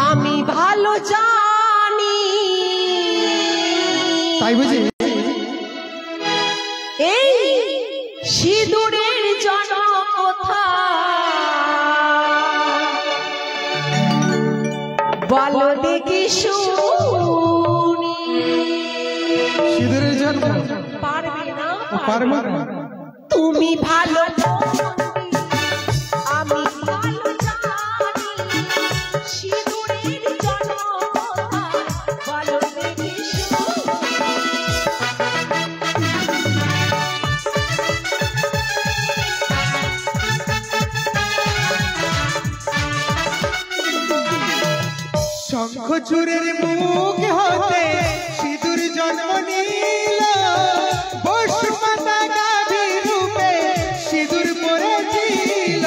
আমি ভালো জানি তাই বুঝি এই সিঁদুরের জন্য বলো দেখি শুনি সিঁদুরের জন্য পারবে না পারবো না তুমি ভালো আমি ভালো জানি সিঁদুরের জন্য বলো দেখি শঙ্খ চূড়ের মুখ হতে সিঁদুর জন্ম নিল বসুমাতা গাভী রূপে সিঁদুর পরেছিল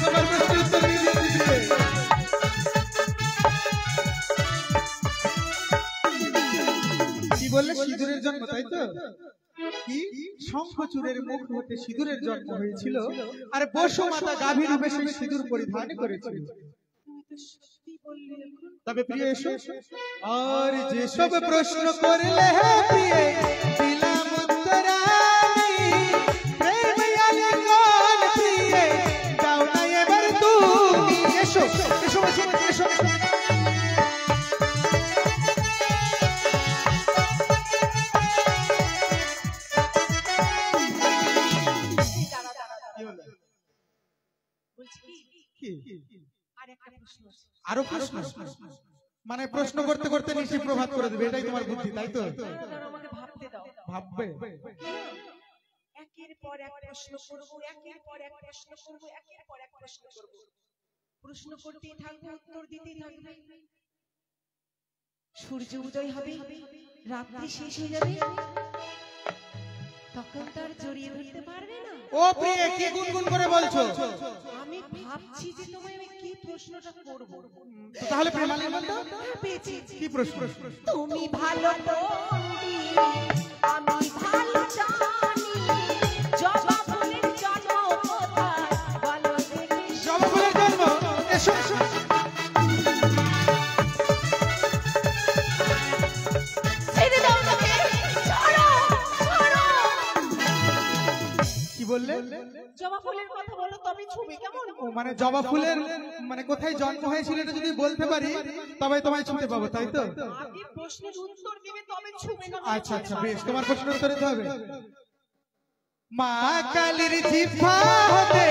তোমার প্রশ্ন উত্তর দিতে কি বললে সিঁদুরের জন্ম তাই তো কি শঙ্খচূড়ের মুখ হতে সিঁদুরের জন্ম হয়েছিল আর বসুমাতা গাভী রূপে সেই সিঁদুর পরিধান করেছিল তবে প্রিয় এসো আর যেসব প্রশ্ন করলে হে প্রিয়ে দিলাম উত্তর আমি প্রেম আলে কোন প্রিয়ে দাও না এবার তুমি এসো এসো এসো আরো প্রশ্ন মানে প্রশ্ন করতে করতে নিশ্চয়ই প্রভাত করে দেবে এটাই তোমার বুদ্ধি তাই তো আমাকে ভাবতে দাও ভাববে একের পর এক প্রশ্ন করব একের পর এক প্রশ্ন করব একের পর এক প্রশ্ন করব প্রশ্ন করতেই থাকবো উত্তর দিতেই থাকবে সূর্য উদয় হবে রাত্রি শেষ হয়ে যাবে তখন তার জড়িয়ে ধরতে পারবে না ও প্রিয়ে কি গুনগুন করে বলছো আমি ভাবছি যে তোমায় আমি কি প্রশ্নটা করব তাহলে প্রেমালির মতো পেয়েছি কি প্রশ্ন তুমি ভালো বন্দি আমি ভালো জানি জবা ফুলের জন্ম কোথায় বলো দেখি জবা ফুলের জন্ম এসো ছেড়ে দাও আমাকে ছাড়ো ছাড়ো কি বললে জবা ফুলের কথা বলো তবে ছবি কেমন ও মানে জবা ফুলের মানে কোথায় জন্ম হয়েছিল এটা যদি বলতে পারি তবে তোমায় ছুঁতে পাবো তাই তো আগে প্রশ্নের উত্তর দিবে তবে ছবি না আচ্ছা আচ্ছা বেশ তোমার প্রশ্নের উত্তর দিতে হবে মা কালীর জিহ্বা হতে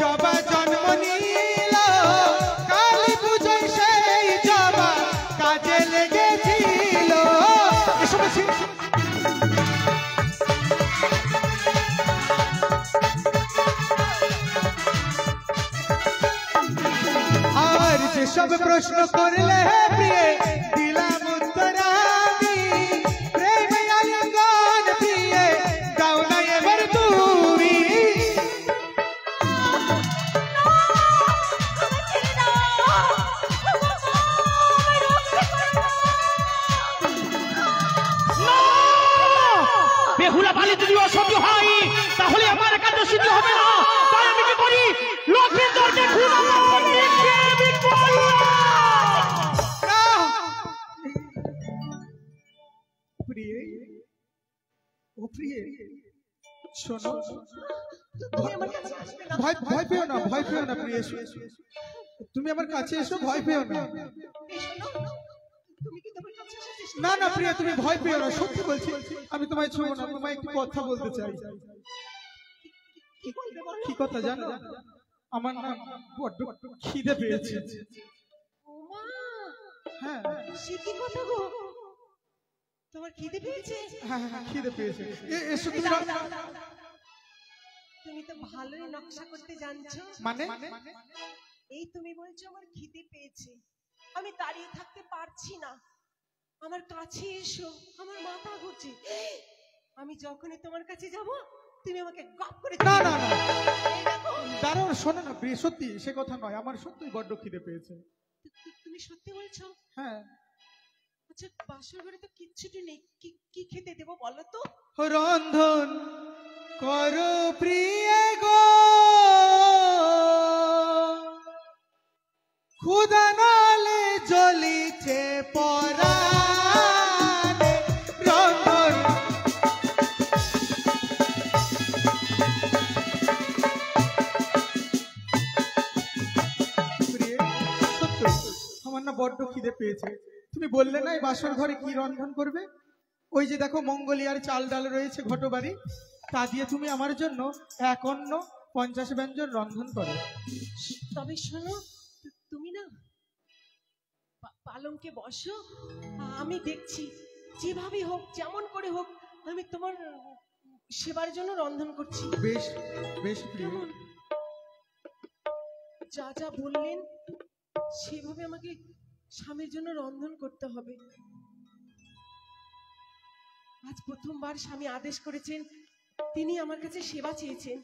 জবা জন্ম নিল কালী পূজায় সেই জবা কাজে লেগেছিল এসো বেশি আর যেসব প্রশ্ন করলে প্রিয়ে দিলাম উত্তর আমি প্রেম আলিঙ্গন প্রিয়ে দাও না এবার তুমি বেহুলা বালি যদি অসহ্য হয় তাহলে আমার কাছে সিদ্ধ হবে না তাই আমি কি করি লক্ষ্মীর দরজা খুলে প্রিয়ে ও প্রিয়ে শোনো ভয় ভয় পেও না প্রিয়ে এসো তুমি আমার কাছে এসো ভয় পেও না তুমি কি তোমার কাছে এসেছিস না না প্রিয়া তুমি ভয় পেও না সত্যি বলছি আমি তোমায় ছোঁবো না তোমায় একটু কথা বলতে চাই কি কথা জানো আমার না বড্ড খিদে পেয়েছে ওমা হ্যাঁ সে কি কথা গো তোমার খিদে পেয়েছে হ্যাঁ খিদে পেয়েছে এসো তুমি তুমি তো ভালোই নকশা করতে জানছো মানে এই তুমি বলছো আমার খিদে পেয়েছে আমি দাঁড়িয়ে থাকতে পারছি না আমার কাছে এসো আমার মাথা ঘুরছে আমি যখনই তোমার কাছে যাব তুমি আমাকে গপ করে না না না দাঁড়াও শোনো না প্রিয় সত্যি সে কথা নয় আমার সত্যিই বড্ড খিদে পেয়েছে তুমি সত্যি বলছো হ্যাঁ আচ্ছা বাসর ঘরে তো কিচ্ছুটি নেই কি কি খেতে দেবো বলো তো রন্ধন করো প্রিয় গো খুদা নালে জ্বলিছে পরাণে রন্ধন। আমার না বড্ড খিদে পেয়েছে। তুমি বললে না এই বাসর ঘরে কি রন্ধন করবে? ওই যে দেখো মঙ্গলিয়ার চাল ডাল রয়েছে ঘটবাড়ি, তা দিয়ে তুমি আমার জন্য 1 অন্ন 50 ব্যঞ্জন রন্ধন করো। তবে শোনো, তুমি না পালঙ্কে বসো, আমি দেখছি যেভাবে হোক যেমন করে হোক আমি তোমার সেবার জন্য রন্ধন করছি। বেশ বেশ প্রিয়। কেমন? যা যা বললেন সেভাবে আমাকে স্বামীর জন্য রন্ধন করতে হবে। আজ প্রথমবার স্বামী আদেশ করেছেন, তিনি আমার কাছে সেবা চেয়েছেন,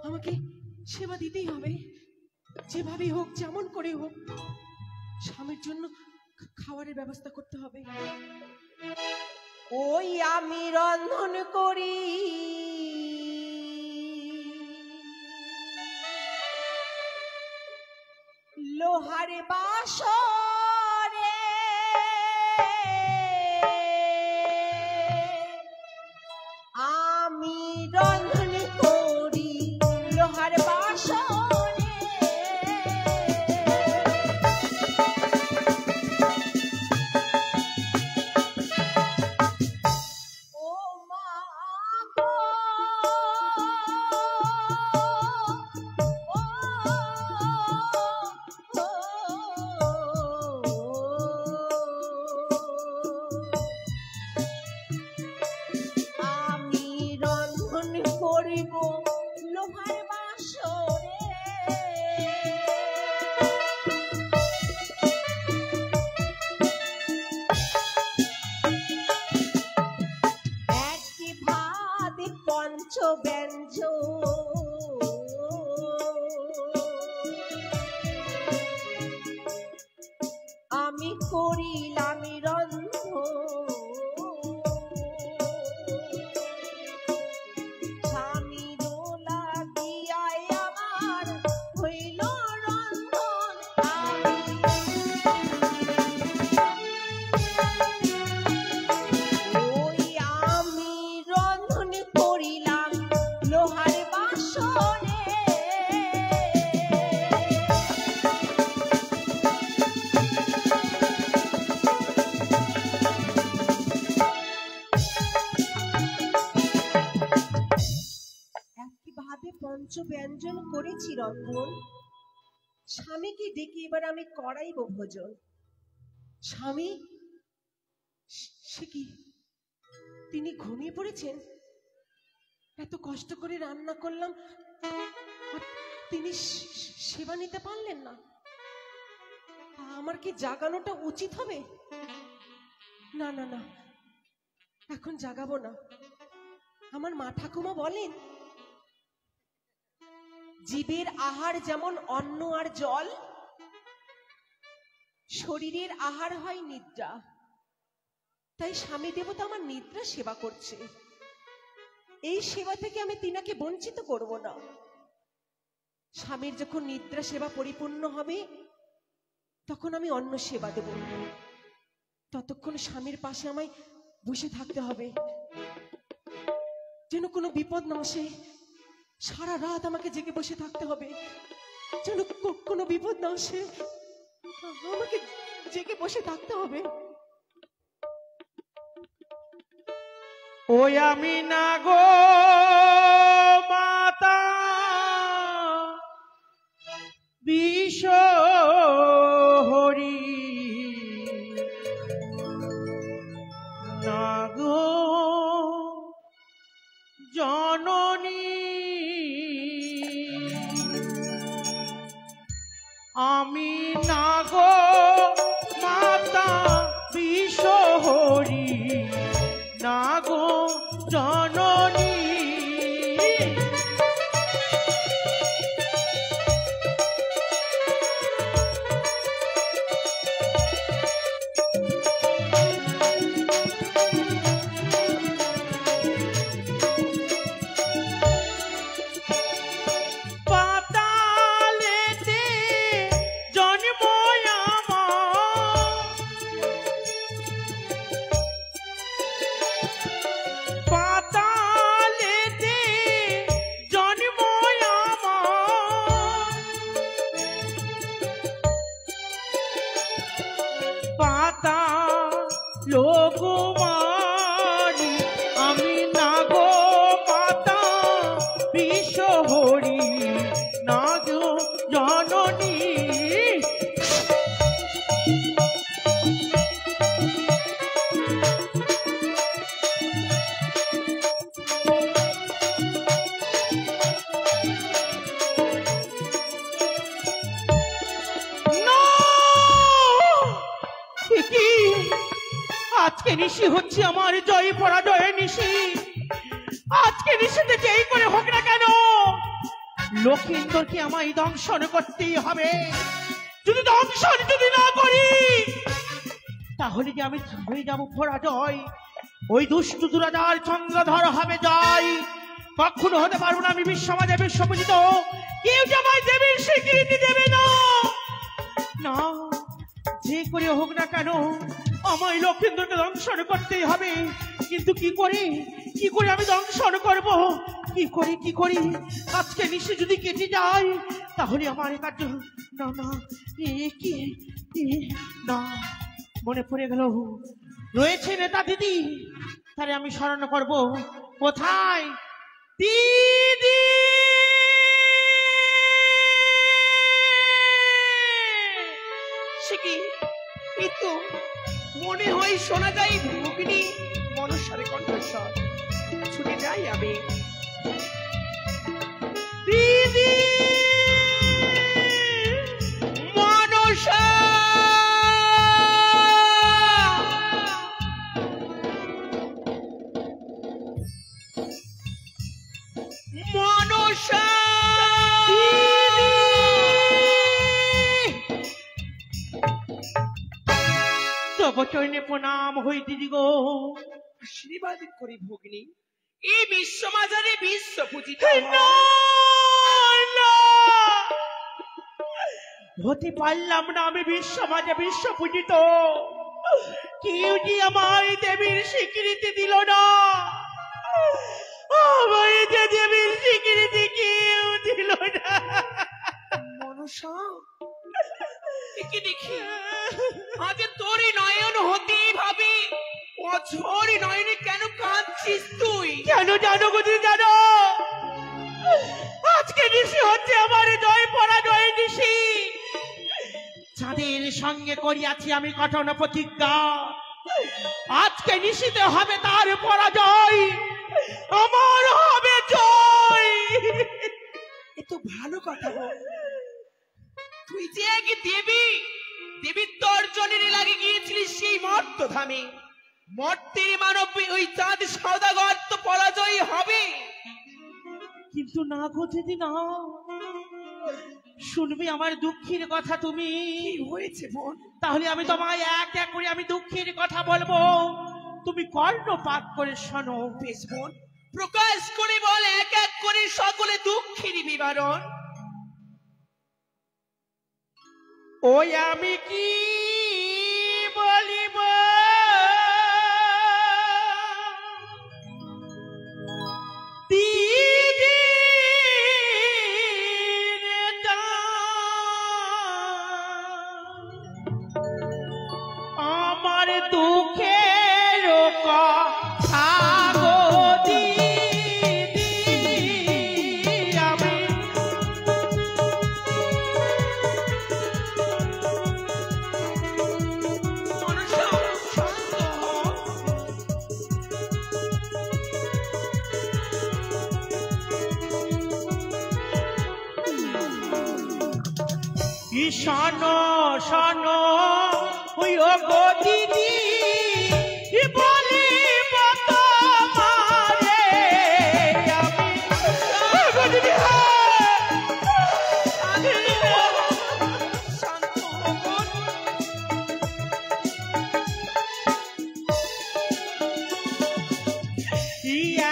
আমাকে সেবা দিতেই হবে। যেভাবে হোক যেমন করে হোক স্বামীর জন্য খাবারের ব্যবস্থা করতে হবে। ওই আমি রন্ধন করি লোহার বাসরে, আমি রন্ধন করি লোহার বাসরে। ও মা গো, আমি রন্ধন করিব লোহার বাসরে। একটি ভাত পঞ্চ ব্যঞ্জন, আমি করিলাম রন্ধন। স্বামী দোলা দিয়াই আমার হইল রন্ধন। ওই আমি রন্ধন করিলাম লোহার বাসরে। একইভাবে পঞ্চ ব্যঞ্জন করেছি রন্ধন, স্বামীকে ডেকে এবার আমি করাইব ভোজন। স্বামী, সে কি তিনি ঘুমিয়ে পড়েছেন? এত কষ্ট করে রান্না করলাম আর তিনি সেবা নিতে পারলেন না। আমার কি জাগানোটা উচিত হবে? না না না, এখন জাগাবো না। আমার মা ঠাকুমা বলেন, জীবের আহার যেমন অন্ন আর জল, শরীরের আহার হয় নিদ্রা। তাই স্বামী দেবতা আমার নিদ্রা সেবা করছে, এই সেবা থেকে আমি তিনাকে বঞ্চিত করব না। স্বামীর যখন নিদ্রা সেবা পরিপূর্ণ হবে তখন আমি অন্ন সেবা দেব। ততক্ষণ স্বামীর পাশে আমায় বসে থাকতে হবে, যেন কোনো বিপদ না আসে। সারা রাত আমাকে জেগে বসে থাকতে হবে, যেন কোনো বিপদ না আসে। আমাকে জেগে বসে থাকতে হবে। ওই আমি না গো মাতা বিষ হরি, না গো জননী, আমি না গো মাতা বিষ হরি, না গো জননী। নিশি হচ্ছে আমার জয় পরাজয় নিশি। আজকে নিশিতে যেই করে হোক না কেন লক্ষিন্দরকে আমায় দংশন করতেই হবে। যদি দংশন যদি না করি তাহলে যে আমি হয়ে যাব পরাজয়। ওই দুষ্ট দুরাজার চন্দ্রধর হবে জয়। কখনো হতে পারবো না আমি বিশ্বমাজে বিশ্বপূজিত। কেউ যে আমায় দেবীর স্বীকৃতি দেবে না। না, যে করে হোক না কেন আমায় লক্ষিন্দরকে দংশন করতেই হবে। কিন্তু কি করে আমি দংশন করব? কি করি আজকে নিশ্চয় যদি কেটে যায় তাহলে আমার কার্য না না না মনে পড়ে গেল রয়েছে নেতা দিদি, তাহলে আমি স্মরণ করব। কোথায় দিদি? এই তো মনে হয় শোনা যায় ভগিনী মনসারে কণ্ঠস্বর। ছুটে যাই আমি। দিদি মনসা, মনসা তব চরণে প্রণাম হই দিদি গো। আশীর্বাদ করি ভগিনী, এই বিশ্বমাজারে বিশ্ব পূজিত হতে পারলাম না আমি বিশ্বমাজে বিশ্ব পূজিত। কেউ যে আমায় দেবীর স্বীকৃতি দিল না। আমায় যে দেবীর স্বীকৃতি কেউ দিল না। মনসা দেখি দেখি আজ তোরই নয়ন হতে ভাবি অঝরি নয়নে কেন কাঁদছিস তুই? কেন জানো গতি জানো? আজকে নিশি হচ্ছে আমার জয় পরাজয় নিশি। চাঁদের সঙ্গে করিয়াছি আমি কঠোর প্রতিজ্ঞা। আজকে নিশিতে হবে তার পরাজয়, আমার হবে জয়। এ তো ভালো কথা বল। তুই যে এক দেবীর তর্জনের লাগে গিয়েছিলিস সেই মর্তধামে। মর্তের মানব ওই চাঁদ সওদাগর তো পরাজয় হবে। কিন্তু না গো দিদি না, শুনবি আমার দুঃখের কথা তুমি? কি হয়েছে বোন? তাহলে আমি তোমায় এক এক করে আমি দুঃখের কথা বলবো, তুমি কর্ণপাত করে শোনো। বেশ বোন, প্রকাশ করে বল এক এক করে সকলে দুঃখের বিবরণ। ওই আমি কি বলিব দিদি রে আমার দুঃখের কথা গো দিদি। আমি মনসা শান্ত হ। শোনো শোনো ওই ও গো দিদি বলিব তোমারে আমি গো দিদি। শান্ত হ বোন।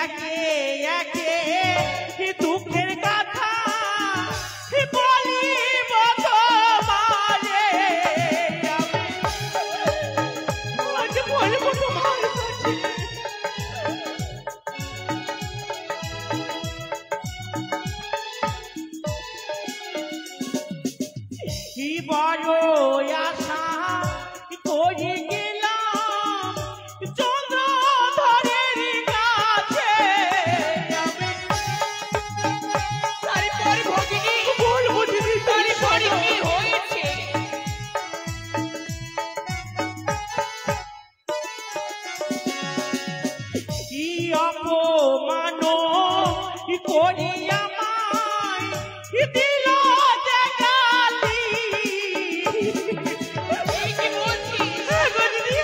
একে একে দুঃখের কথা বলিব তোমারে আমি বলবো তোমার কাছে। কি বড় আশা করে গেলাম চন্দ্রধরের কাছে আমি। তারপরে ভগিনী বলবো দিদি তারপরে কি হয়েছে? কি অপমান করি আমায় দিল যে গালি। এই কি বলছিস? গো দিদি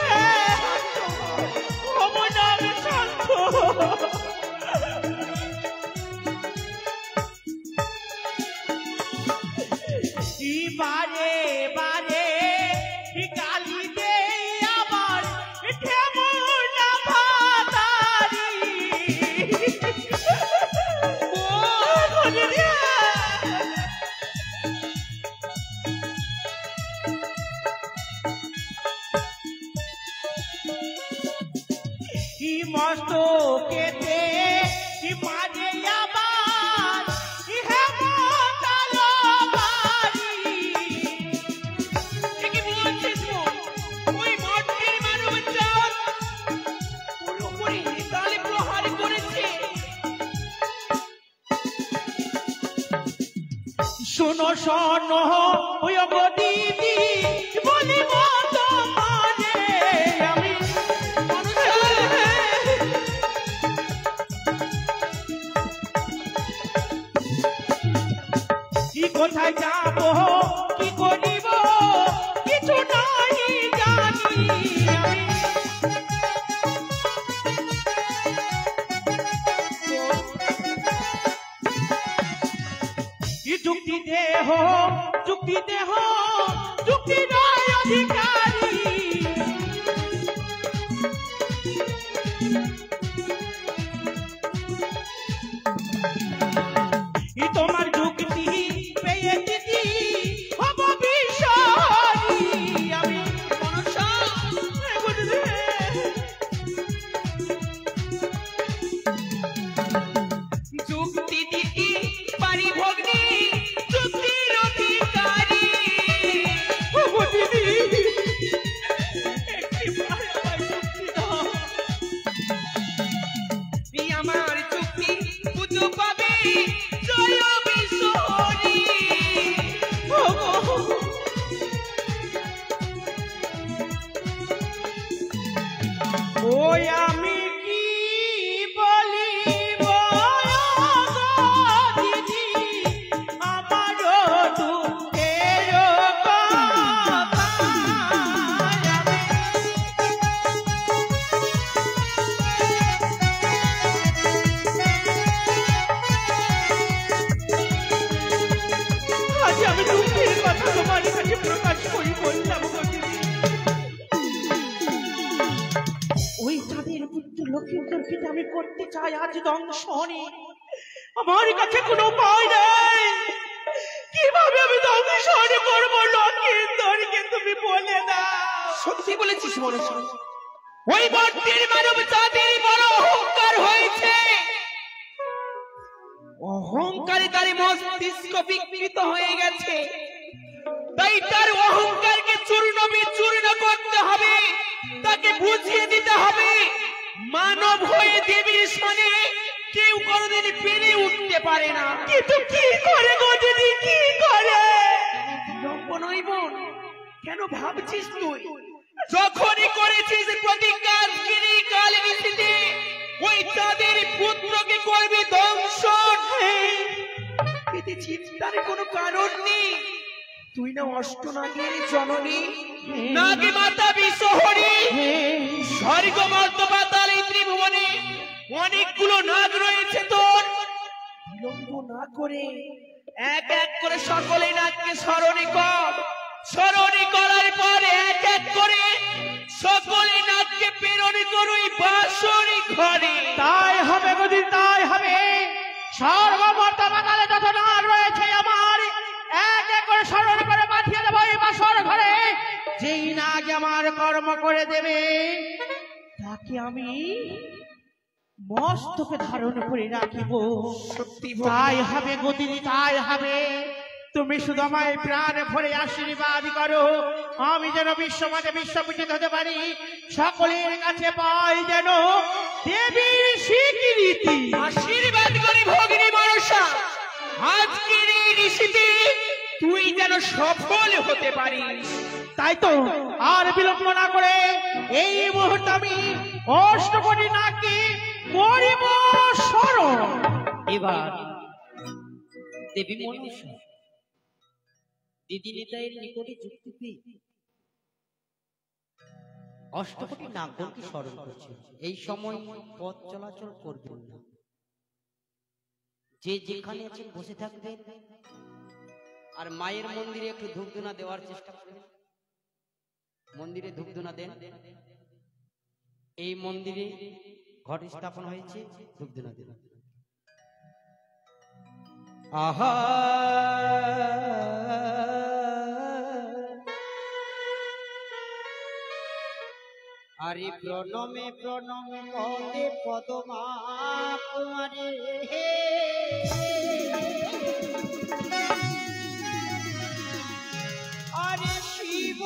শোনো শোনো ওই গো দিদি বলিব তোমারে আমি কি কোথায় যাব কি করিব কিছু নাই জানি আমি যুক্তি দেহ যুক্তি নয় অধিকারী তোমার যুক্তি পেয়ে দিদি হব বিষয়ী আমি যুক্তি দিদি পারি ভগ্নি যুক্তির অধিকারী দিদি আমার যুক্তি পুজো পাবে জয় বিশ্বহরি ওই আমি কি বলিব দিদি আমার দুঃখের কথা আজ আমি দুঃখের কথা তোমার কাছে প্রকাশ করি বললাম গো দিদি ওই চাঁদের পুত্র লক্ষ্মীন্দরকে আমি করতে চাই আজ দংশনে আমার কাছে কোনো উপায় নেই কিভাবে আমি দংশন করবো লক্ষ্মীন্দরকে তুমি বলে দাও সত্যি বলেছিস মনসা ওই মর্তির মানব জাতির বড় অহংকার হয়েছে অহংকারে তার মস্তিষ্ক বিকৃত হয়ে গেছে তাই তার অহংকারকে চূর্ণ বিচূর্ণ করতে হবে তাকে বুঝিয়ে দিতে হবে মানব হয়ে দেবীর সনে কেউ কোনোদিন পেরে উঠতে পারে না কিন্তু কি করে গো দিদি কি করে নয় বোন কেন ভাবছিস তুই যখনই করেছিস প্রতিজ্ঞা কাল নিশিতে ওই তাদের পুত্রকে করবি দংশন এতে চিন্তার কোনো কারণ নেই তুই না অষ্টনাগের জননী নাগে মাতা বিশ্বহরি স্বর্গ মর্ত পাতাল এই ত্রিভুবনে অনেকগুলো নাগ রয়েছে তোর বিলম্ব না করে এক এক করে সকলে নাগকে স্মরণে করার পর এক এক করে সকলে নাগকে প্রেরণ করুই বাসরি ঘরে তাই হবে গদি তাই হবে সর্বমর্তমাকালে যত নাগ রয়েছে আমার এক এক করে স্মরণ করে পাঠিয়ে দেবো এই বাসর ঘরে যেই নাগ আমার কর্ম করে দেবে তাকে আমি মস্তকে ধারণ করে রাখিব সত্যি তাই হবে গদিনী তাই হবে তুমি শুধু আমায় প্রাণ ভরে আশীর্বাদ করো আমি যেন বিশ্বমাতে বিশ্বপূজিত হতে পারি সকলের কাছে পাই যেন দেবীর স্বীকৃতি আশীর্বাদ করি ভগিনী মনসা আজকের এই ঋষিতে তুই যেন সফল হতে পারিস তাই তো আর বিলম্ব না করে এই মুহূর্তে আমি অষ্টকোটি নাগকে করিব স্মরণ এবার দেবী মনসা দিদি নেতায়ের নিকটে যুক্তি পেয়ে অষ্টকোটি নাগগণকে স্মরণ করছে এই সময় পথ চলাচল করবেন না যে যেখানে আছেন বসে থাকবেন আর মায়ের মন্দিরে একটু ধূপধুনা দেওয়ার চেষ্টা করবেন মন্দিরে ধূপধুনা দেন এই মন্দিরে ঘট স্থাপন হয়েছে ধূপধুনা দেন আহা আরে প্রণমে প্রণমে পদে পদমা কুমারে হে আরে শিব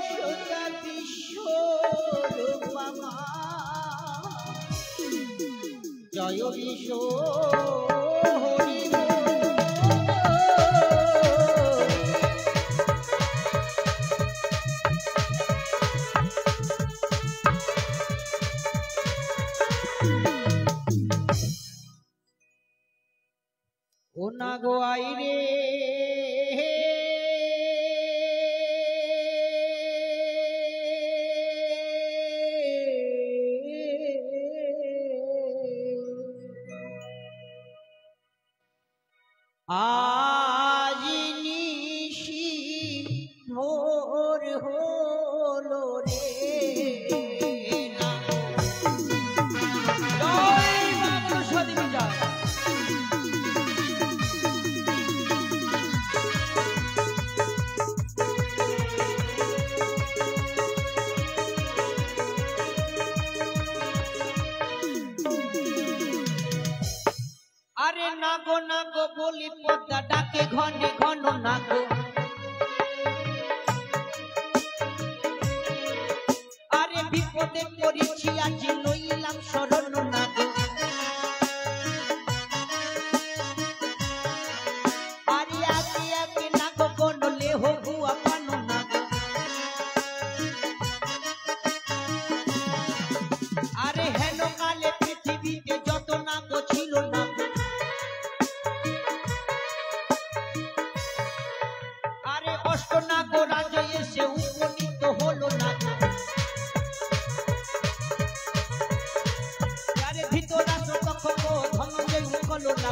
সদা বিশ্ব রূপমা জয় বিশ্ব হরি ও না গো আইরে আজ নিশি ভোর হলো রে জয় বাবা সদী জয়। আরে নাগো নাগো বলি পদ্মা ডাকে ঘনে ঘন নাগো আরে বিপদে পড়েছি আজ লইলাম শরণ নাগো আরে আগে আগে নাগো গনলে হবুয়া পানো নাগো আরে হেন কালে পৃথিবীতে যত নাগো ছিল না আরে অষ্টনাগ রাজ এসে উপনীত হলো না আরে ভিতর আসো তখন ধনঞ্জয় মুখলো না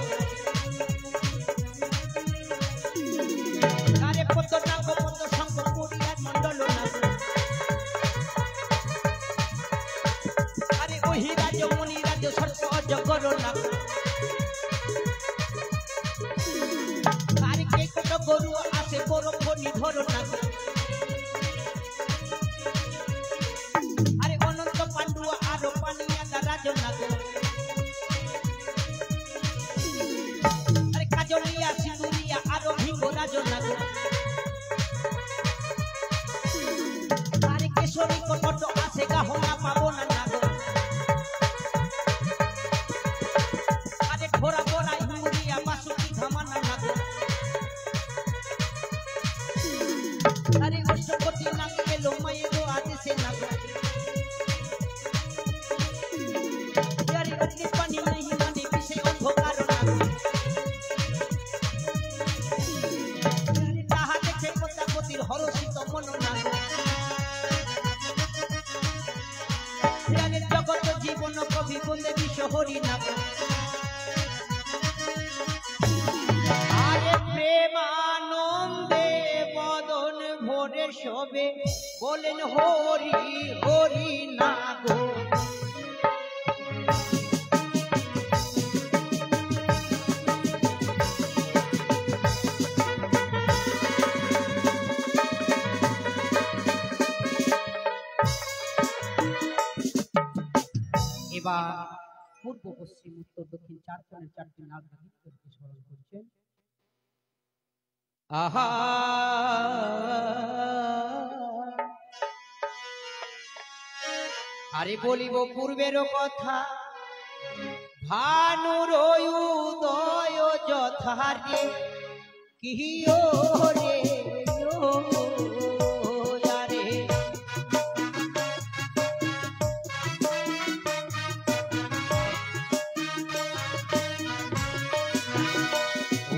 আরে পদ্ম নাগ পদ্ম শঙ্কর করিয়া মন্ডল না আরে ওহি রাজ মণি রাজ সর্প অজগর না আরে কে কত গরু আসে বড় ফণি ধরো না আরে অনন্ত পাণ্ডু আরো পানিয়া রাজ না আরে কাজলিয়া সিঁদুরিয়া আরো ভিঙ্গ রাজ না আরে কেশরী কপট আসে গাহনা পাবো না নাগো আরে ঘোড়া ঘোড়া ইউরিয়া বাসুকি ধামানা নাগো আরে অষ্টপতি নাগ এলো মায়ের আদেশে নাগো আরে অগ্নি পানি नहीं माने विषय অন্ধকার নাগো আরে তাহা দেখে প্রজাপতির হরষিত মন নাগো আরে জগত জীবন কবি বন্দে বিশ্ব হরি নাগো আরে প্রেমানন্দে বদন ভরে শোবে বলেন হরি হরি নাগো এবার পূর্ব পশ্চিম উত্তর দক্ষিণ চার কোণের চারটি নাগ নৃত্যকে স্মরণ করছেন। আহা আরে বলিব পূর্বের কথা ভানুর উদয় যথারে কিও রে আরে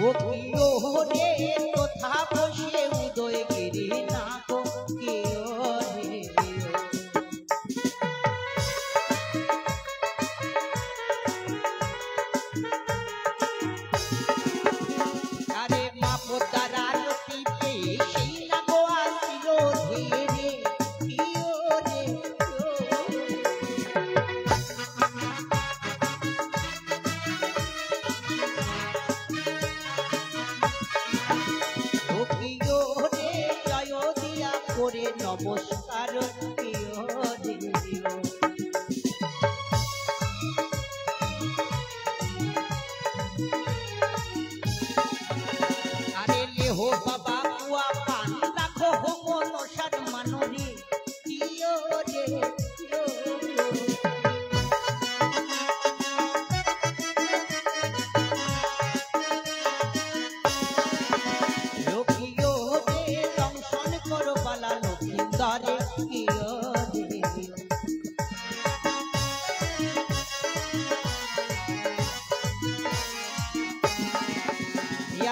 ও কিও রে তথা বসে উদয় গিরি নাগো কিও রে আরে মা পদ্মারা লতিতে সেই নাগো আসিল ধীরে কিও রে কিও রে জয় দিয়া করে নমস্কার কিও রে আরে লেহ বাবা কুয়া পান রাখো হো মনসার মানরে কিও রে কিও কিও রে দংশন করো বালা লক্ষিন্দারে কিও রে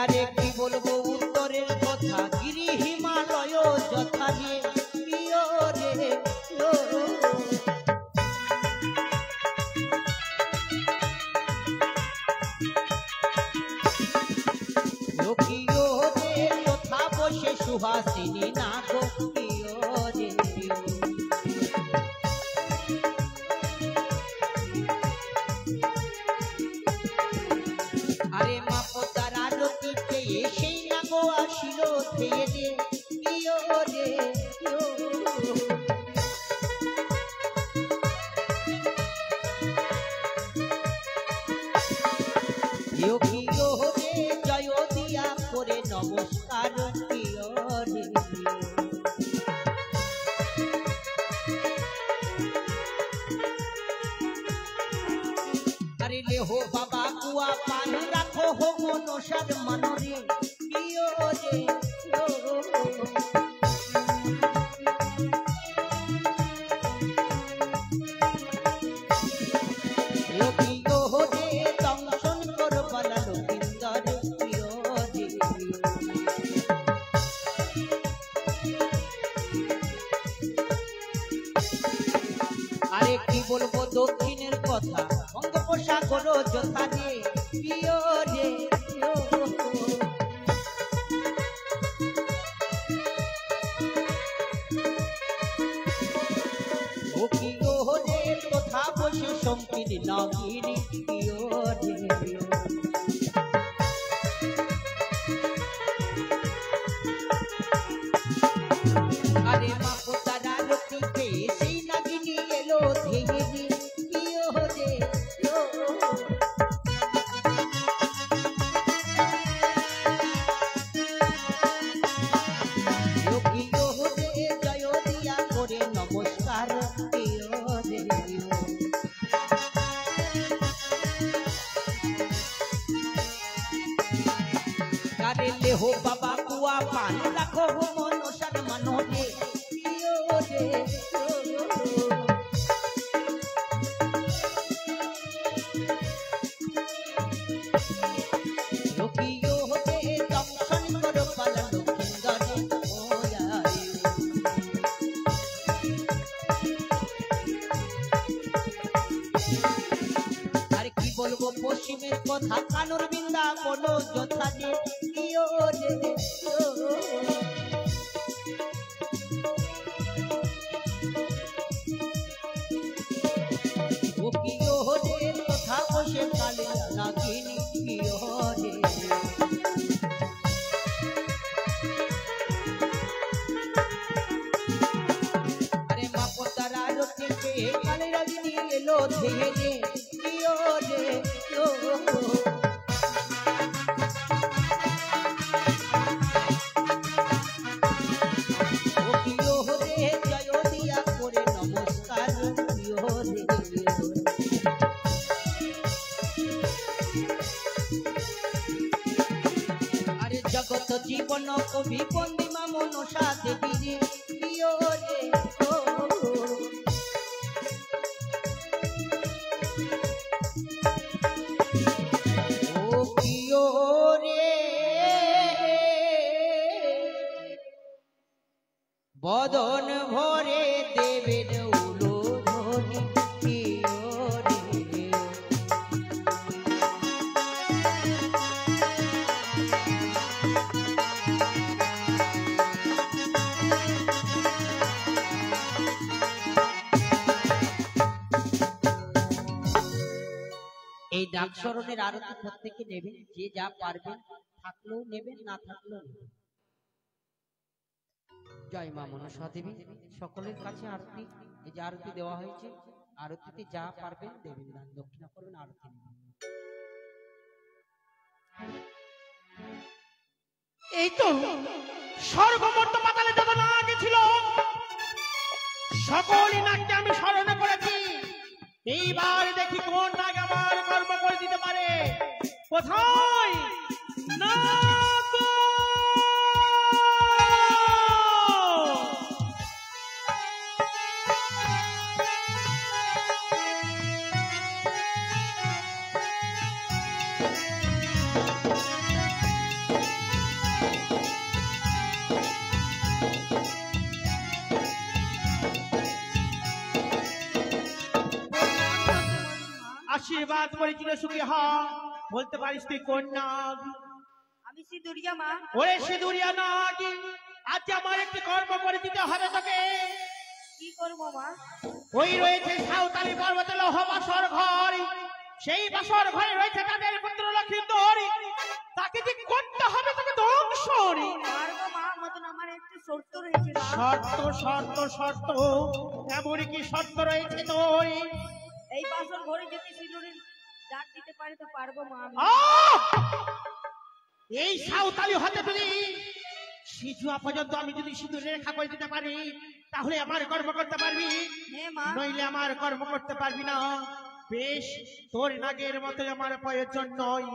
আরে কি বলবো উত্তরের কথা, গিরি হিমালয় যথা রে প্রিয় রে ও। লোকিও রে তথা বসে সুহাসিনী না গো প্রিয় রে প্রিয়। আরে মাপতার আরতিতে সেই না গো আসিল থেয়ে রে প্রিয় রে প্রিয়। প্রিয় রে জয় দিয়া করে নমস্কার প্রিয় রে প্রিয়। আরে লেহো বাবা কুয়া পান রাখো হো মনসার মানরে প্রিয় রে প্রিয়। প্রিয় রে দংশন করবালা লক্ষিন্দর প্রিয় রে প্রিয়। আরে কি বলবো দক্ষিণের কথা, বঙ্গোপসাগর যথা রে প্রিয় রে প্রিয়। ও প্রিয় রে তথা বসে সংকীর্ণ নগিনী প্রিয় রে প্রিয়। আরে মাপতারা রতিতে সেই নাগিনী এলো ধেয়ে রে প্রিয় রে প্রিয়। প্রিয় রে জয় দিয়া করে নমস্কার প্রিয় রে প্রিয়। আরে লেহো বাবা কুয়া পান রাখো হো মনসার মানরে প্রিয় রে প্রিয়। লোকিও রে দংশন করবালা লক্ষিন্দর ও আয়ু। আরে কি বলবো পশ্চিমের কথা, কানুর বিন্দা বলো যথা রে প্রিয় রে প্রিয়। ও প্রিয় রে তথা বসে কালে নাগিনী প্রিয় রে প্রিয়। আরে মাপতারা রতিতে কালে রাগিনী এলো ধেয়ে রে প্রিয় রে প্রিয়। ও প্রিয় রে জয় দিয়া করে নমস্কার প্রিয় রে প্রিয়। আরে জগত জীবন কবি বন্দিমা মনসা দেবী রে প্রিয় রে ও। ও প্রিয় রে বদন ভরে দেবেন উলো ধ্বনি প্রিয় রে। এই ডাক স্মরণের আরতি প্রত্যেকে নেবেন, যে যা পারবেন, থাকলেও নেবেন না থাকলেও নেবেন। জয় মা মনসা দেবী। সকলের কাছে আরতি, এই যে আরতি দেওয়া হয়েছে, আরতিতে যা পারবেন দেবেন, দান দক্ষিণা করবেন, আরতি নেবেন। এই তো স্বর্গমর্ত পাতালে যত নাগ ছিল সকলই নাগকে আমি স্মরণ করেছি। এইবার দেখি কোন নাগ আমার কর্ম করে দিতে পারে। কোথায় নাগ? আশীর্বাদ করেছিল সুখী হ। বলতে পারিস তুই কোন নাগ? আমি সিঁদুরিয়া মা। ওরে সিঁদুরিয়া নাগ, আজ আমার একটি কর্ম করে দিতে হবে তোকে। কি করবো মা? ওই রয়েছে সাঁওতালি পর্বতে লৌহ বাসর ঘর, সেই বাসর ঘরে রয়েছে তাদের পুত্র লক্ষিন্দর, তাকে যে করতে হবে তোকে ধ্বংস। পারবো মা, মতন আমার একটু শর্ত রয়েছে মা। শর্ত শর্ত শর্ত, এমন কি শর্ত রয়েছে তোর? এই বাসর ঘরে যদি সিঁদুরের ডাক দিতে পারি তো পারবো মা আমি। এই সাঁওতালি হতে যদি সিজুয়া পর্যন্ত আমি যদি সিঁদুর রেখা করে দিতে পারি, তাহলে আমার কর্ম করতে পারবি, হ্যাঁ মা। নইলে আমার কর্ম করতে পারবি না। বেশ, তোর নাগের মতো আমার প্রয়োজন নয়।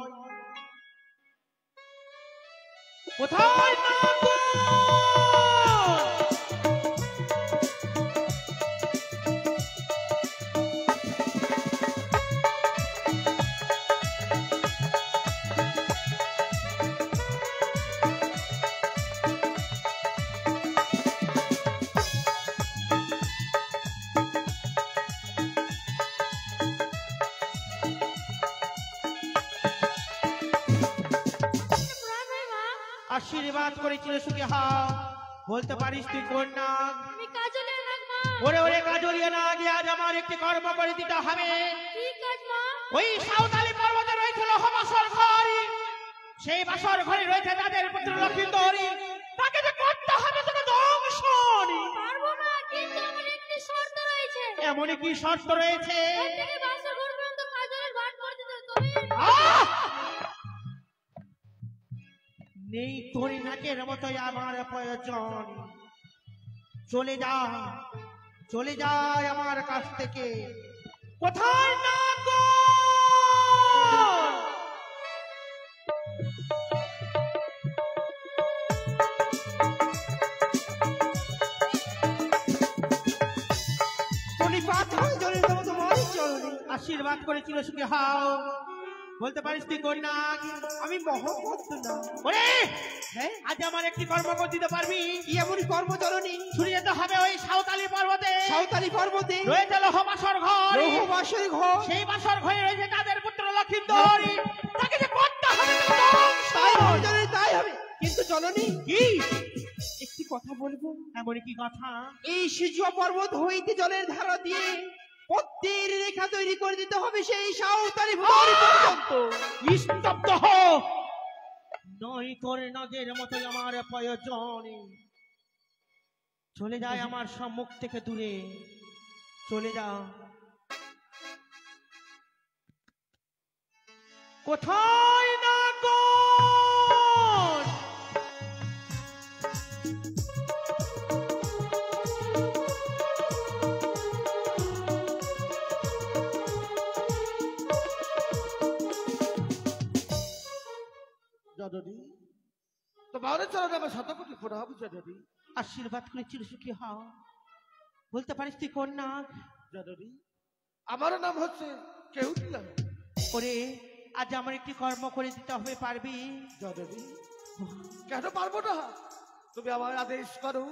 কোথায় নাগ? আশীর্বাদ করেছিল সুখী হা। বলতে পারিস তুই কোন নাগ? আমি কাজলের নাগ মা। ওরে ওরে কাজলিয়া নাগ, আজ আমার একটি কর্ম করে দিতে হবে। কি কাজ মা? ওই সাঁওতালি পর্বতে রয়েছে লৌহ বাসর ঘর, সেই বাসর ঘরে রয়েছে তাদের পুত্র লক্ষিন্দর, তাকে যে করতে হবে তোকে ধ্বংস। পারবো না, কিন্তু আমার একটি শর্ত রয়েছে। এমন কি শর্ত রয়েছে? এর থেকে বাসর ঘর পর্যন্ত কাজলের ভান করে দিতে তবে। আহ! নেই তোর নাকের মতোই আমার প্রয়োজন। চলে যা, চলে যায় আমার কাছ থেকে। কোথায় নাগ? আশীর্বাদ করেছিল সুখী হাও। বলতে পারিস তুই কোন নাগ? আমি মোহাম্মদ না। ওরে, হ্যাঁ, আজ আমার একটি কর্ম করে দিতে পারবি? কি এমনই কর্মচরণী? ছুটে যেতে হবে ওই সাঁওতালি পর্বতে, সাঁওতালি পর্বতে রয়েছে লৌহ বাসর ঘর, লৌহ বাসর ঘর, সেই বাসর ঘরে রয়েছে তাদের পুত্র লক্ষিন্দর, তাকে যে করতে হবে তোকে ধ্বংস। তাই হবে জননী, তাই হবে। কিন্তু জননী, কি একটি কথা বলবো। এমন কি কথা? এই সিজুয়া পর্বত হইতে জলের ধারা দিয়ে পদ্মের রেখা তৈরি করে দিতে হবে সেই সাঁওতালি ভূমি পর্যন্ত। স্তব্ধ হ, নয় তোর নাগের মতোই আমার প্রয়োজন। চলে যায় আমার সম্মুখ থেকে দূরে, চলে যা। কোথায় নাগ? জননী, তোমার চরণে আমার শতকোটি প্রণাম জননী। আশীর্বাদ করেছিল সুখী হও। বলতে পারিস তুই কোন নাগ? জননী, আমার নাম হচ্ছে কেউটিয়া। ওরে, আজ আমার একটি কর্ম করে দিতে হবে, পারবি? জননী, কেন পারবো না? তুমি আমার আদেশ করো,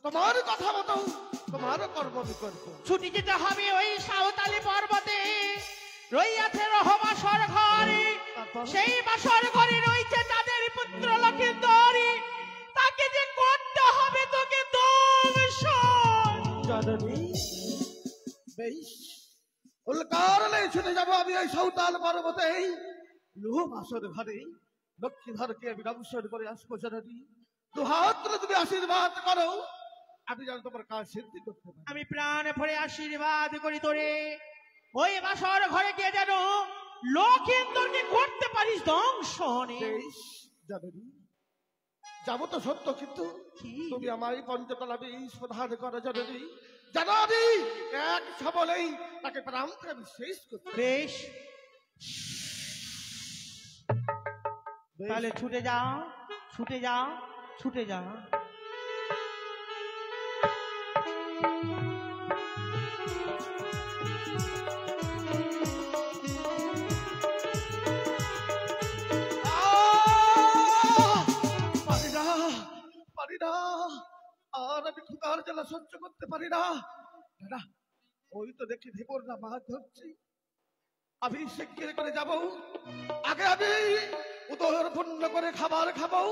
তোমার কথা মতো তোমার কর্ম আমি করবো। ছুটি যেতে হবে ওই সাঁওতালি পর্বতে, রইয়াছে লৌহ বাসর ঘরে, সেই বাসর ঘরে রয়েছে তাদের পুত্র লক্ষিন্দর, তাকে যে করতে হবে তোকে ধ্বংস। জননী, বেশ, উল্কারণে ছুটে যাবো আমি ওই সাঁওতাল পর্বতে, লৌহ বাসর ঘরে লক্ষ্মীধরকে আমি নমস্কার করে আসবো। জননী, দুহাত তুলে তুমি আশীর্বাদ করো, আমি যেন তোমার কাজ সিদ্ধি করতে পারি। আমি প্রাণ ভরে আশীর্বাদ করি তোরে, ওই বাসর ঘরে গিয়ে যেন লক্ষিন্দরকে করতে পারিস ধ্বংস। বেশ, জননী, যাবো তো সত্য, কিন্তু তুমি আমায় পঞ্চকলা বিষ প্রধান করো। জননী, জননী, এক সবলেই তাকে প্রাণ থেকে আমি শেষ করতে। বেশ, তাহলে ছুটে যা, ছুটে যা, ছুটে যা। পারি না, পারি না, আর আমি ক্ষুধার জ্বালা সহ্য করতে পারি না। দাদা, ওই তো দেখি ধীবর না মাছ ধরছি। আমি শিগগির করে যাব। আগে আমি উদর পূর্ণ করে খাবার খাবো,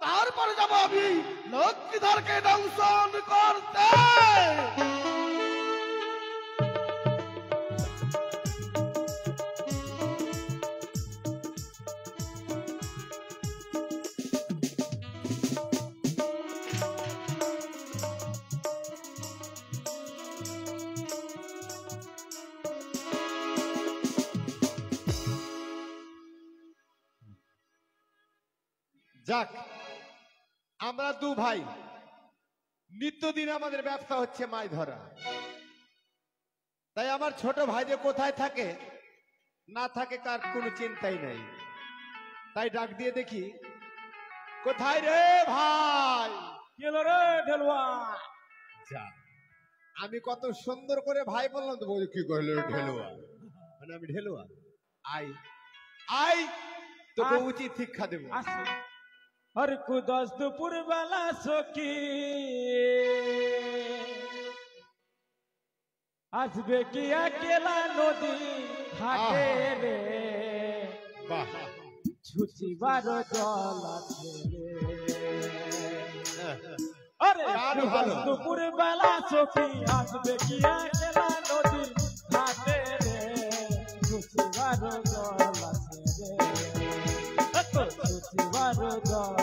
তারপরে যাব আমি লক্ষ্মীধরকে দংশন করতে। যাক, আমরা দু ভাই নিত্যদিন আমাদের ব্যবসা হচ্ছে মাছ ধরা। তাই আমার ছোট ভাই যে কোথায় থাকে না থাকে তার কোনো চিন্তাই নেই। তাই ডাক দিয়ে দেখি, কোথায় রে ভাই? রে ঢেলুয়া, যা, আমি কত সুন্দর করে ভাই বললাম তো, বলি কি করলো ঢেলুয়া, মানে আমি ঢেলুয়া? আই আই, তোকে উচিত শিক্ষা দেবো। हर कुदस्तपुर वाला सखी আসবে কি একলা নদী ঘাটে রে, ছুচিবার জল আছে রে। আরে কুদস্তপুর বেলা সখী আসবে কি একলা নদী ঘাটে রে, ছুচিবার জল আছে রে, ছুচিবার জল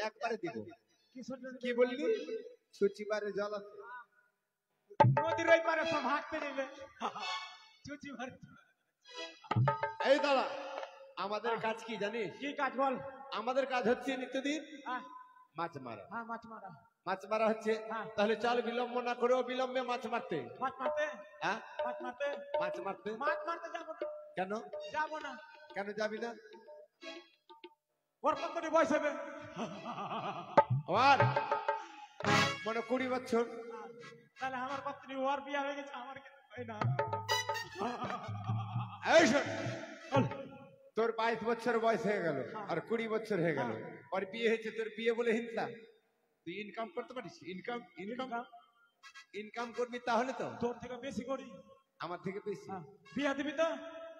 একবারে দিব। কি বললি? ছুচিবারে জল আছে, নদীর ওই পারে সব হাঁটতে নিলে ছুচিবার। এই দাদা, আমাদের কাজ কি জানিস? কি কাজ বল? আমাদের কাজ হচ্ছে নিত্যদিন মাছ মারা। হ্যাঁ, মাছ মারা। মাছ মারা হচ্ছে, তাহলে চল বিলম্ব না করে অবিলম্বে মাছ মারতে। মাছ মারতে? হ্যাঁ, মাছ মারতে। মাছ মারতে। মাছ মারতে যাবো না। কেন যাবো না? কেন যাবি না? ওর কতটি বয়স হবে? আর মনে 20 বছর। তাহলে আমার কতটি, ওর বিয়ে হয়ে গেছে, আমার কিন্তু হয় না। এই শোন, তোর 22 বছর বয়স হয়ে গেল আর 20 বছর হয়ে গেল, আর বিয়ে হয়েছে, তোর বিয়ে বলে হিংসা? তুই ইনকাম করতে পারিস? ইনকাম ইনকাম ইনকাম করবি তাহলে তো। তোর থেকে বেশি করি। আমার থেকে বেশি? বিয়ে দিবি তো?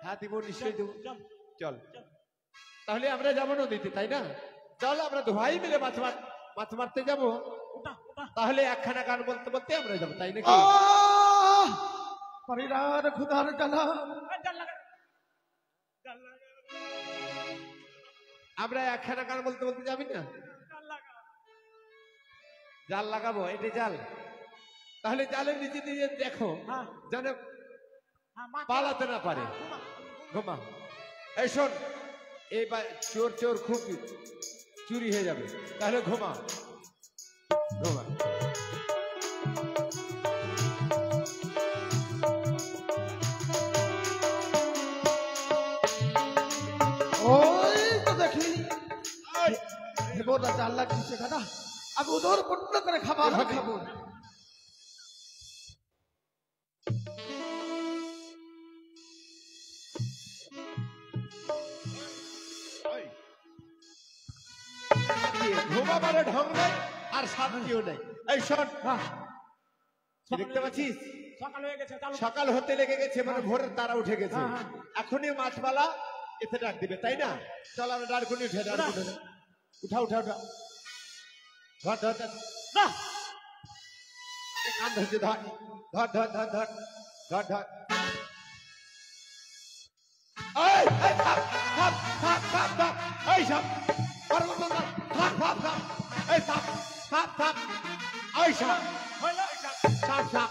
হ্যাঁ দিব, নিশ্চয়ই দেবো। চল চল, তাহলে আমরা যাবো নদীতে, তাই না? চল আমরা ভাই মিলে মাছ মারতে যাবো। তাহলে একখানা গান বলতে বলতে আমরা যাবো, তাই নাকি? পরিবার খুদার জ্বালা, আমরা একখানা গান বলতে বলতে যাবি না? জাল লাগাবো, এটা জাল। তাহলে জালের নিচে দিয়ে দেখো যেন পালাতে না পারে। ঘুমা। এই শোন, এই চোর চোর খুব চুরি হয়ে যাবে, তাহলে ঘুমা ঘুমা। ওই তো দেখি বোরা জাল লাগছে দাদা, আমি উদর পূর্ণ করে খাবার খাবো। ঘুমাবার ঢং নেই আর শান্তিও নেই। এই শোন, দেখতে পাচ্ছিস সকাল হয়ে গেছে, সকাল হতে লেগে গেছে, মানে ভোরের তারা উঠে গেছে। এখনই মাছবালা এতে ডাক দিবে, তাই না? চল আমরা ডারকুনি উঠে, ডারকুনি উঠা উঠা উঠা, ধর ধর ধর, কান ধরছে, ধর ধর ধর ধর ধর ধর ধর। এই থাম থাম থাম থাম থাম, এই সব থাম থাম থাম, এই থাম থাম থাম, এই সব সাপ সাপ।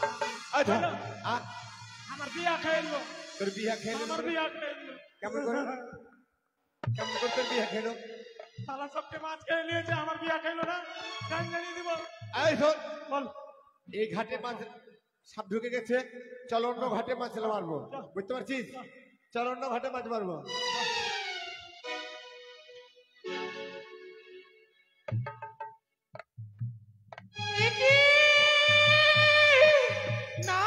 আমার বিয়া খাইলো। তোর বিয়া খেলো? আমার বিয়া খাইলো। কেমন করে তোর বিয়া খেলো? সালা সবকে মাছ খেয়ে নিয়েছে, আমার বিয়া খাইলো না। গান জানিয়ে দিব। এই শোন, বল, এই ঘাটে মাছ সাপ ঢুকে গেছে, চল অন্য ঘাটে মাছ মারবো, বুঝতে পারছিস? চল অন্য ঘাটে মাছ মারবো। না,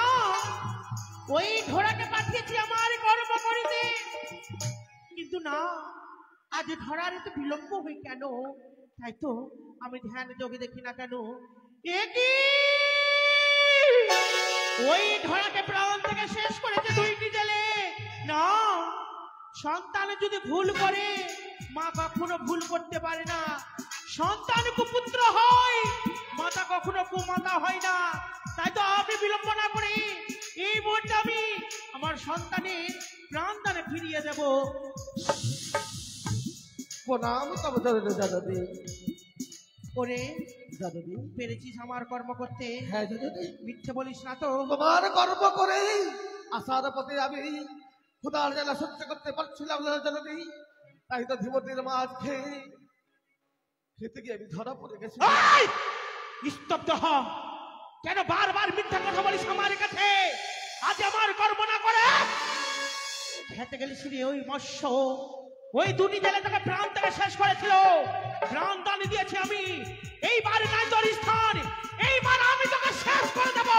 ওই ঘোড়াকে পাঠিয়েছি আমার গর্ব কিন্তু না, আজ ধরার এত বিলম্ব হই কেন? তাই তো আমি ধ্যান যোগে দেখি না কেন, ওই ধরাকে প্রাণ থেকে শেষ করেছে দুইটি জেলে। না, সন্তান যদি ভুল করে মা কখনো ভুল করতে পারে না। সন্তান কুপুত্র হয়, মাতা কখনো কুমাতা হয় না। তাই তো আপনি বিলম্ব না করে এই মুহূর্তে আমি আমার সন্তানের প্রাণদানে ফিরিয়ে দেব। প্রণাম তব দাদাদি। ওরে দাদাদি, পেরেছিস আমার কর্ম করতে? হ্যাঁ দাদাদি। মিথ্যে বলিস না তো? তোমার কর্ম করে আসার পথে আমি ক্ষুধার জ্বালা সহ্য করতে পারছিলাম না দাদাদি, তাই তো ধীমতির মাছ খেতে গিয়ে আমি ধরা পড়ে গেছি। স্তব্ধ হ! কেন বারবার মিথ্যা কথা বলিস আমার কাছে? আজ আমার কর্ম না করে খেতে গেলিস রে ওই মৎস্য। ওই দুটি জেলে তোকে প্রাণ থেকে শেষ করেছিল, প্রাণ দান দিয়েছি আমি। এইবার নাই তোর স্থান, এইবার আমি তোকে শেষ করে দেব।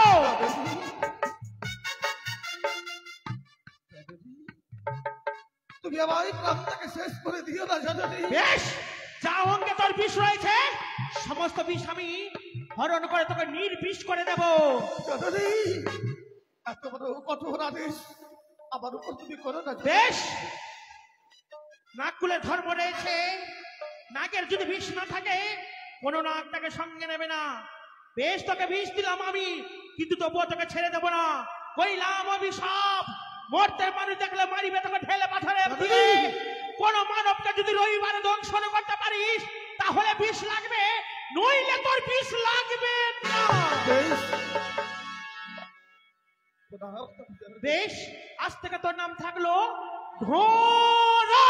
তুমি আমার প্রাণটাকে শেষ করে দিও না দাদাদি। বেশ, যা অঙ্গে তোর বিষ রয়েছে সমস্ত বিষ আমি হরণ করে তোকে নির্বিষ করে দেব। দাদাদি, এত বড় কঠোর আদেশ আমার উপর তুমি করো না। বেশ, নাককুলের ধর্ম রয়েছে, নাকের যদি বিষ না থাকে কোনো নাক তাকে সঙ্গে নেবে না। বেশ, তোকে বিষ দিলাম আমি, কিন্তু তবুও তোকে ছেড়ে দেবো না। কইলাম অভিশাপ, মরতে মানুষ দেখলে মারিবে তোকে ঢেলে পাথরে দিবে। কোন মানবকে যদি রবিবারে দংশন করতে পারিস তাহলে বিষ লাগবে, নইলে তোর বিষ লাগবে না। বেশ, আজ থেকে তোর নাম থাকলো ঘোড়া।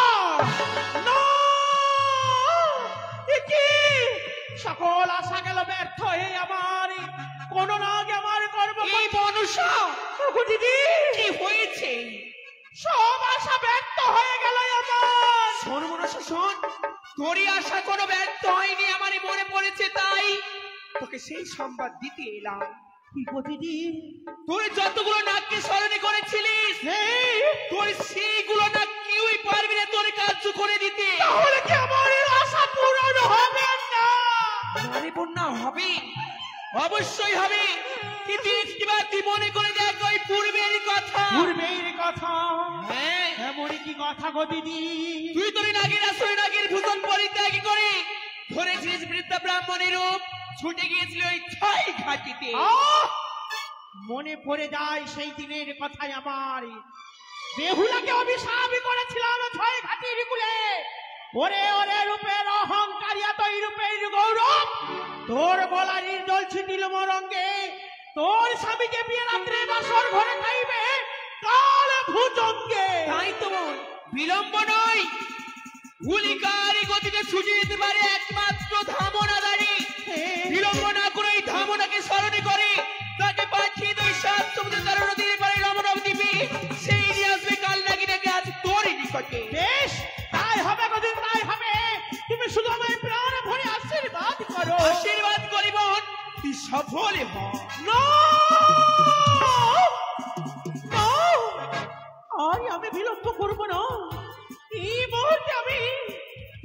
না! এ কি? সকল আশা গেল ব্যর্থ হয়ে আমার। কোন নাগ আমার কর্ম এই মনুষ্য দিদি কি হয়েছে? সব আশা ব্যর্থ হয়ে গেল আমার। শোন মনুষ্য শোন, তোরই আশা কোনো ব্যর্থ হয়নি, আমারই মনে পড়েছে, তাই তোকে সেই সংবাদ দিতে এলাম। কি গো দিদি? তুই যতগুলো নাককে স্মরণে করেছিলিস তোর সেইগুলো নাক কেউই পারবি না তোর কার্য করে দিতে। তাহলে কি আমার এই আশা পূরণ হবে না? আরে বন্যা হবে, অবশ্যই হবে, কিন্তু একটিবার তুই মনে করে দেখ ওই পূর্বের কথা। পূর্বের কথা? হ্যাঁ, এমনই কি কথা গো দিদি? তুই তোর নাগের আসরে নাগের ভূষণ পরিত্যাগ করে ধরেছিলিস বৃদ্ধ ব্রাহ্মণের রূপ, ছুটে গিয়েছিল ওই ছয় ঘাটিতে। মনে পড়ে যায় সেই দিনের কথাই আমার। বেহুলাকে অভিশাপ করেছিলাম ছয় ঘাটির কুলে। ওরে ওরে রূপের অহংকারী, এতই রূপের গৌরব, তোর গলা নির্জল ছিটিল মরঙ্গে। তোর স্বামীকে বিয়ে রাত্রে বাসর ঘরে খাইবে কাল ভুজঙ্গে। তাই তো বিলম্ব নয়, গুলিকারি গতিতে ছুটে যেতে পারে একমাত্র ধামনাদারি। বিলম্ব না করে এই ধামনাকে স্মরণে করে তাকে পাঠিয়ে দুই সাত সমুদ্র তার নদীর পারে রমণব দিবি, সেই নিয়ে আসবে কাল নাগিনাকে আজ তোরই নিকটে। বেশ, তাই হবে গো দিদি, তাই হবে। তুমি শুধু আমায় প্রাণ ভরে আশীর্বাদ করো। আশীর্বাদ করিব, তুই সফল হ। আর আমি বিলম্ব করবো না। এই মুহূর্তে আমি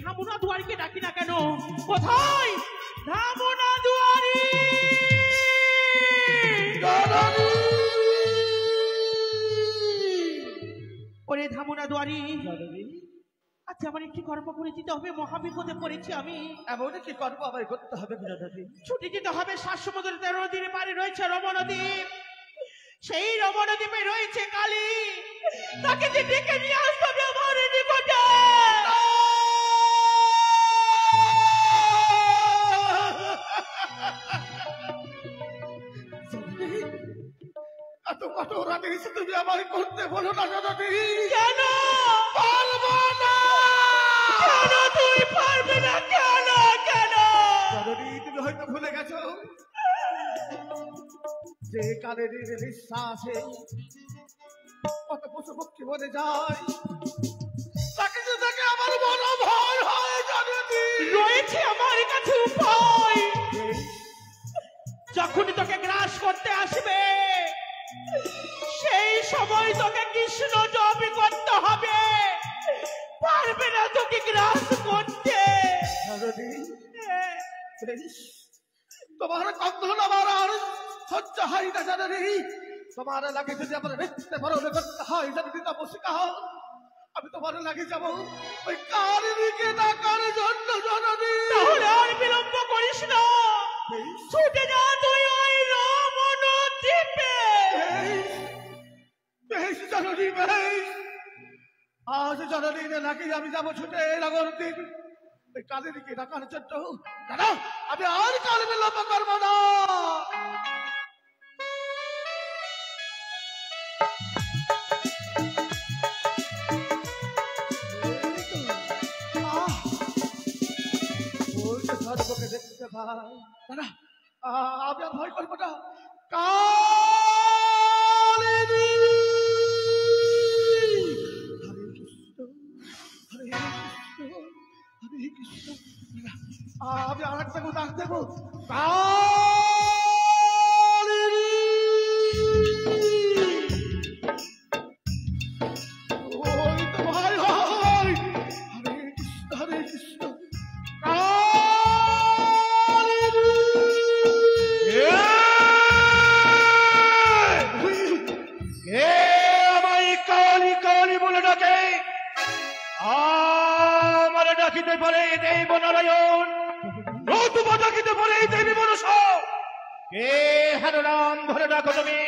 ধামনা দুয়ারিকে ডাকি না কেন? কোথায় ধামনা দুয়ারি? ওরে ধামনা দুয়ারি, আচ্ছা আমার একটি কর্ম করে দিতে হবে, মহাবিপদে পড়েছি আমি। এমন কি কর্ম আমায় করতে হবে দাদাদি? ছুটে যেতে হবে সাত সমুদ্রের 13 নদীর পারে রয়েছে রমণদ্বীপ। সেই রমণদ্বীপে রয়েছে কালী, তাকে যে ডেকে নিয়ে আসতে হবে আমার নিকটে। এত কঠোর আদেশ তুমি আমায় করতে বলো না দাদাদি। কেন পারবো না। কেন তুই পারবি না? কেন কেন? দাদাদি, তুমি হয়তো ভুলে গেছো যে কালের নিঃশ্বাসে কত পশু পক্ষী মরে যায়, তাকে যে দেখে আমার বড় ভয় হয় দাদাদি। রয়েছে আমার কাছে উপায়। যখনই তোকে গ্রাস করতে আসবে সেই সময় তোকে কৃষ্ণ জপ করতে হবে। তোকে গ্রাস করছে। তোমার কন্ধন আমার আর সহ্য হয় না জননী। তোমার লাগে যদি আমার মৃত্যু বরণ করতে হয় জননী তপস্বিকা, আমি তোমার লাগে যাব ওই কারিনীকে ডাকার জন্য জননী। তাহলে আর বিলম্ব করিস না, ছুটে যা তুই ওই রমণ দ্বীপে। বেশ জননী বেশ, আজ জননীর লাগে আমি যাবো ছুটে নগর দ্বীপ ওই কারিনীকে ডাকার জন্য। দাদা আমি আর কাল বিলম্ব করবো না। দেখতে পাই দাদা, আমি আর ভয় করবো না। কালিনী হরে কৃষ্ণ হরে কৃষ্ণ হরে কৃষ্ণ। আমি আর একটা ডাক দেবো, কালিনী। ওই তো ভয় হয়। হরে কৃষ্ণ হরে কৃষ্ণ। ডাকিতে পারে দেব নারায়ণ, নতুবা ডাকিতে পারে দেবী মনস। কে হেন নাম ধরে ডাকো তুমি?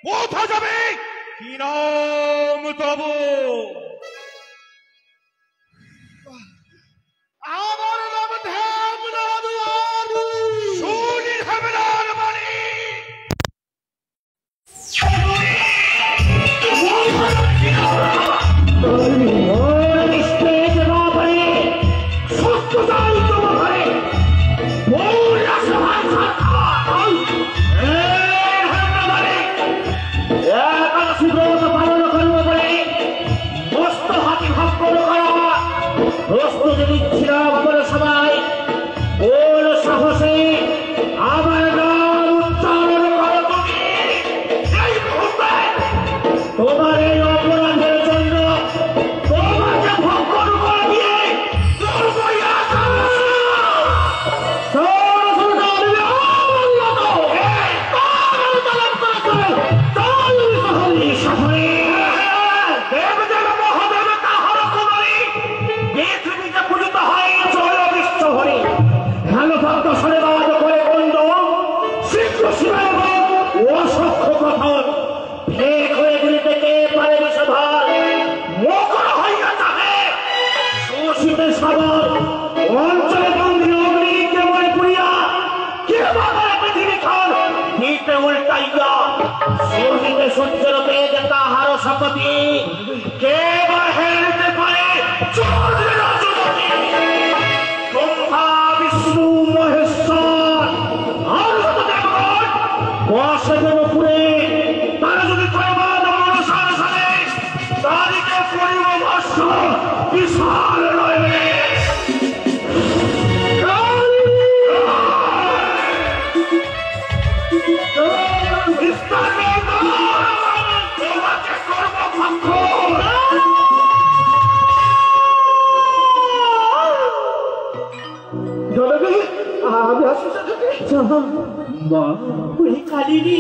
কোথা যাবে? কি নাম তবু? আমার নাম ধ্যামনাথ বাণী। শুনি ধ্যামনাথ বাণী। কালিনী